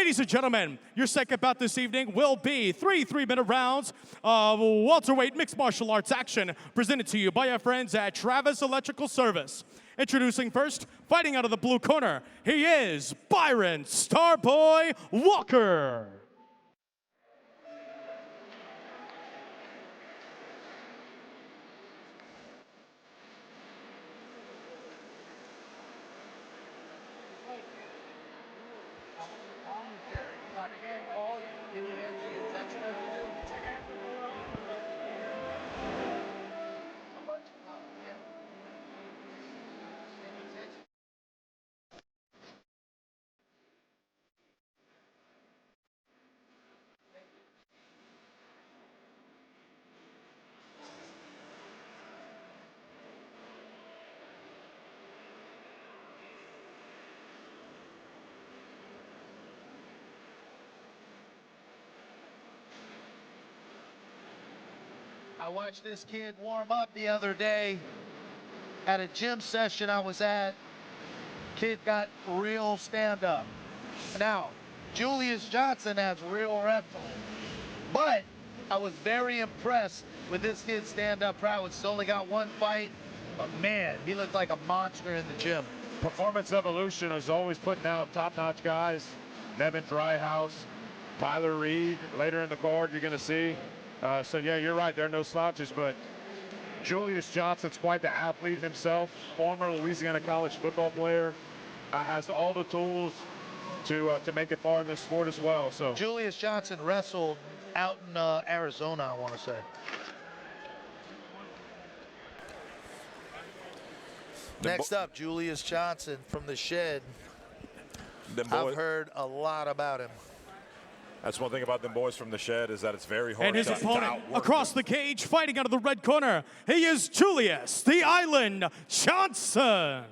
Ladies and gentlemen, your second bout this evening will be three 3-minute rounds of welterweight mixed martial arts action presented to you by our friends at Travis Electrical Service. Introducing first, fighting out of the blue corner, he is Byron Starboy Walker. I watched this kid warm up the other day at a gym session I was at. Kid got real stand-up. Now, Julius Johnson has real wrestling, but I was very impressed with this kid's stand-up prowess. He's only got one fight, but man, he looked like a monster in the gym. Performance Evolution is always putting out top-notch guys. Nevin Dryhouse, Tyler Reed. Later in the card, you're going to see. So yeah, you're right. There are no slouches, but Julius Johnson's quite the athlete himself. Former Louisiana college football player, has all the tools to make it far in this sport as well. So Julius Johnson wrestled out in Arizona, I want to say. Next up, Julius Johnson from the Shed. I've heard a lot about him. That's one thing about them boys from the Shed is that it's very hard. And his to opponent outwork across them. the cage, fighting out of the red corner, he is Julius, the Island Johnson.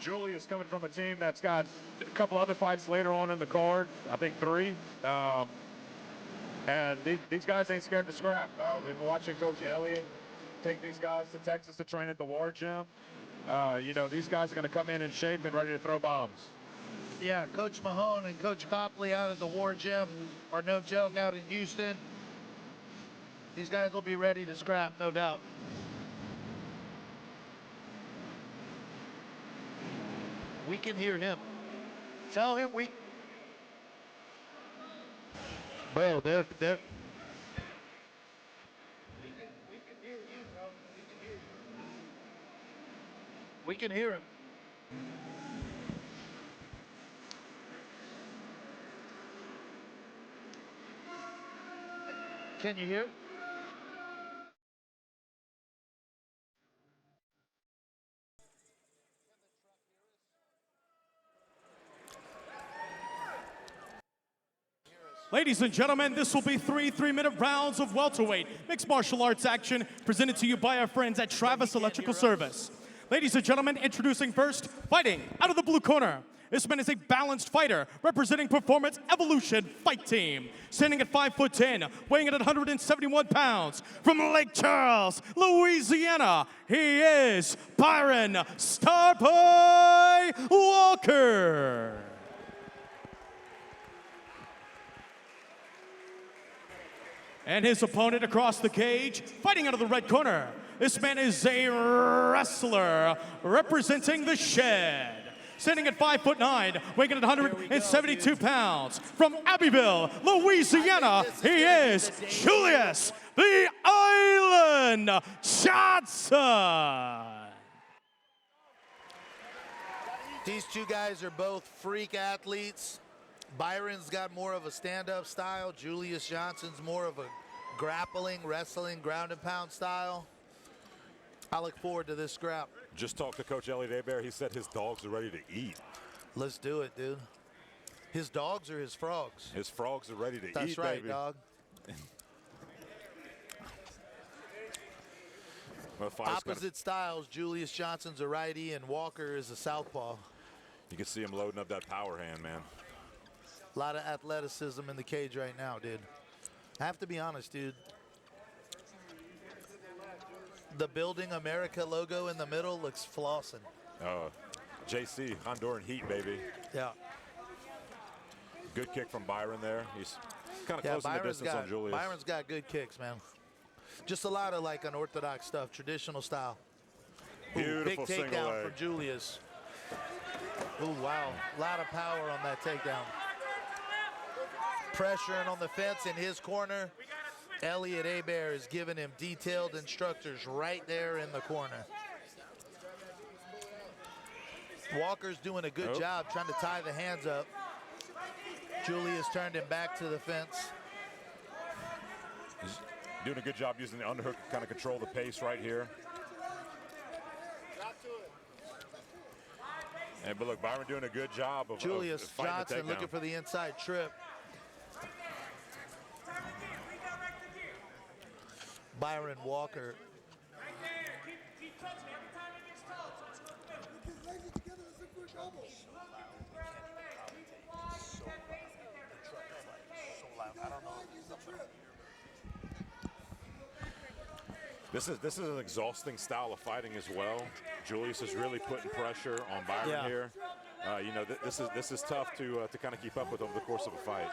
Julius coming from a team that's got a couple other fights later on in the card. I think 3. And these guys ain't scared to scrap. We've been watching Coach Elliott take these guys to Texas to train at the War Gym. You know, these guys are going to come in shape and ready to throw bombs. Yeah, Coach Mahone and Coach Copley out at the War Gym are no joke out in Houston. These guys will be ready to scrap, no doubt. We can hear him. Tell him we... Well, they're... We can hear you, bro. We can hear you. We can hear him. Can you hear? Ladies and gentlemen, this will be 3-minute rounds of welterweight mixed martial arts action presented to you by our friends at Travis Electrical Service. Ladies and gentlemen, introducing first, fighting out of the blue corner. This man is a balanced fighter representing Performance Evolution Fight Team. Standing at 5'10", weighing in at 171 pounds. From Lake Charles, Louisiana, he is Byron Starboy Walker. And his opponent across the cage, fighting out of the red corner. This man is a wrestler representing the Shed. Standing at 5'9", weighing in at 172 pounds. From Abbeville, Louisiana, he is Julius, the Island Johnson. These two guys are both freak athletes. Byron's got more of a stand-up style. Julius Johnson's more of a grappling, wrestling, ground and pound style. I look forward to this scrap. Just talked to Coach Elliot Hebert. He said his dogs are ready to eat. Let's do it, dude. His dogs or his frogs? His frogs are ready to eat, That's right, baby. dog. Well, Fire's Opposite styles. Julius Johnson's a righty and Walker is a southpaw. you can see him loading up that power hand, man. A lot of athleticism in the cage right now, dude. I have to be honest, dude. The Building America logo in the middle looks flossing. JC, Honduran Heat, baby. Yeah. Good kick from Byron there. He's kind of closing the distance on Julius. Byron's got good kicks, man. Just a lot of like unorthodox stuff, traditional style. Ooh, Beautiful big single takedown leg. from Julius. Ooh, wow. A lot of power on that takedown. Pressuring on the fence in his corner. Elliot Hebert is giving him detailed instructors right there in the corner. Walker's doing a good job trying to tie the hands up. Julius turned him back to the fence. He's doing a good job using the underhook to kind of control the pace right here. But look, Byron doing a good job of Julius fighting the Johnson takedown. looking for the inside trip. Byron Walker. This is an exhausting style of fighting as well. Julius is really putting pressure on Byron here. You know, this is tough to kind of keep up with over the course of a fight.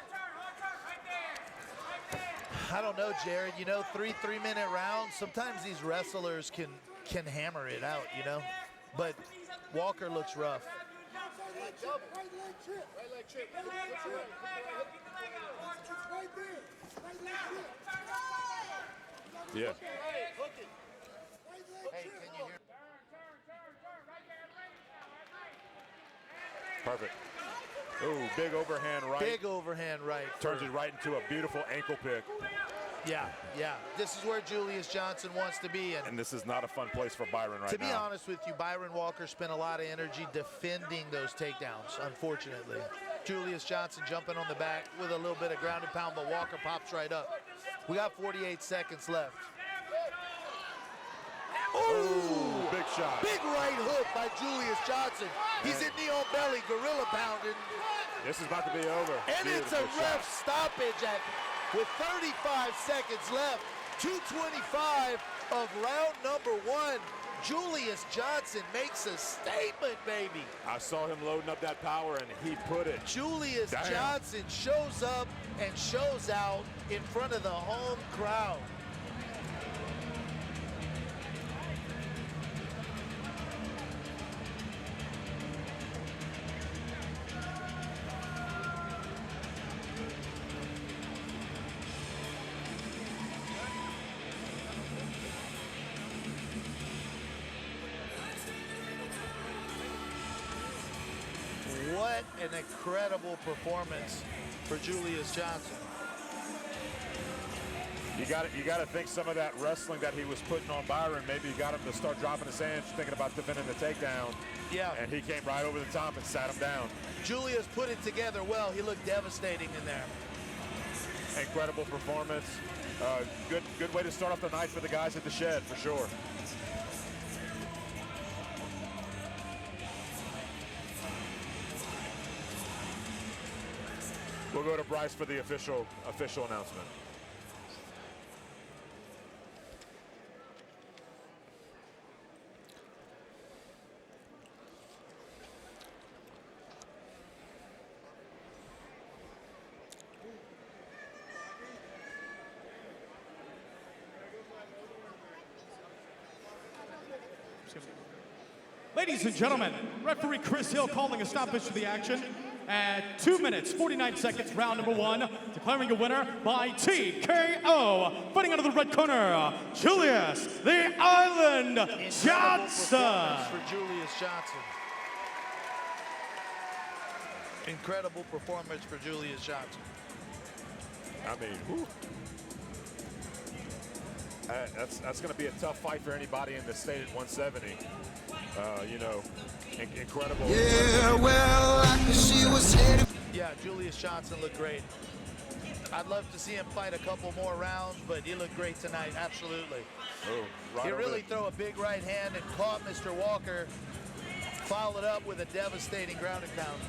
I don't know, Jared. You know, three-minute rounds. Sometimes these wrestlers can hammer it out, you know. But Walker looks rough. Yeah. Hey, can you hear? Perfect. Ooh, big overhand right. Big overhand right. Turns it right into a beautiful ankle pick. Yeah. This is where Julius Johnson wants to be. And this is not a fun place for Byron right now. To be honest with you, Byron Walker spent a lot of energy defending those takedowns, unfortunately. Julius Johnson jumping on the back with a little bit of ground and pound, but Walker pops right up. We got 48 seconds left. Ooh, big shot. Big right hook by Julius Johnson. He's in knee on belly, gorilla pounding. This is about to be over. And it's a ref stoppage with 35 seconds left. 2:25 of round number 1. Julius Johnson makes a statement, baby. I saw him loading up that power, and he put it. Julius Johnson shows up and shows out in front of the home crowd. What an incredible performance for Julius Johnson. You got to think some of that wrestling that he was putting on Byron, maybe got him to start dropping his hands, thinking about defending the takedown. Yeah. And he came right over the top and sat him down. Julius put it together well. He looked devastating in there. Incredible performance. Good way to start off the night for the guys at the shed, for sure. We'll go to Bryce for the official announcement. Ladies and gentlemen, referee Chris Hill calling a stoppage to the action at 2 minutes, 49 seconds, round number 1, declaring a winner by TKO. Fighting out of the red corner, Julius the Island Johnson. For Julius Johnson. Incredible performance for Julius Johnson. I mean, whew. That's going to be a tough fight for anybody in the state at 170. You know, incredible. Yeah, well, she was headed. Yeah, Julius Johnson looked great. I'd love to see him fight a couple more rounds, but he looked great tonight, absolutely. Oh, right He over really there. threw a big right hand and caught Mr. Walker, followed up with a devastating ground and pound.